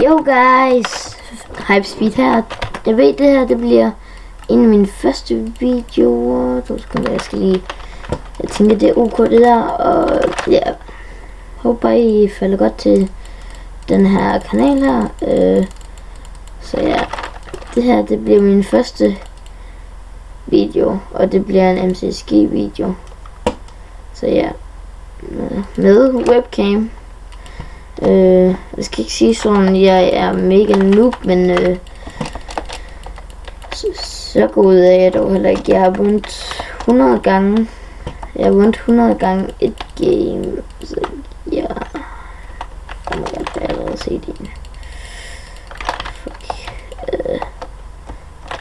Yo guys, Hypespeed her. Jeg ved det her, det bliver en af mine første videoer. 2 sekunder, jeg skal lige... Jeg tænker det er ok det der, og ja. Håber I falder godt til den her kanal her. Så ja, det her det bliver min første video, og det bliver en MCSG video. Så ja, med webcam. Jeg skal ikke sige sådan, jeg er mega noob, men så god er jeg dog heller ikke. Jeg har vundet 100 gange. Jeg har vundet 100 gange et game, så ja. Oh my god, jeg har allerede set en. Fuck.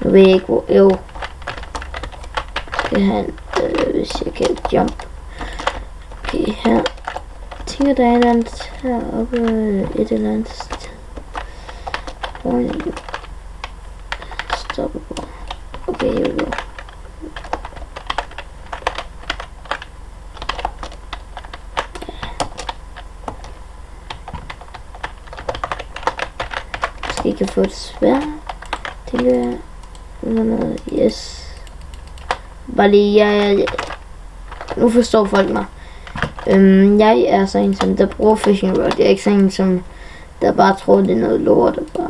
Nu ved jeg ikke hvor, jo. Skal han, hvis jeg kan jump. Okay, her. Jeg tænker, der er et eller andet heroppe, et eller andet sted. Stop. Okay, here we go. Måske kan få det svært. Tænker jeg. Noget, yes. Bare lige, jeg nu forstår folk mig. Jeg er sådan en som der bruger fishing rod. Jeg er ikke sådan en som der bare tror det er noget lort og bare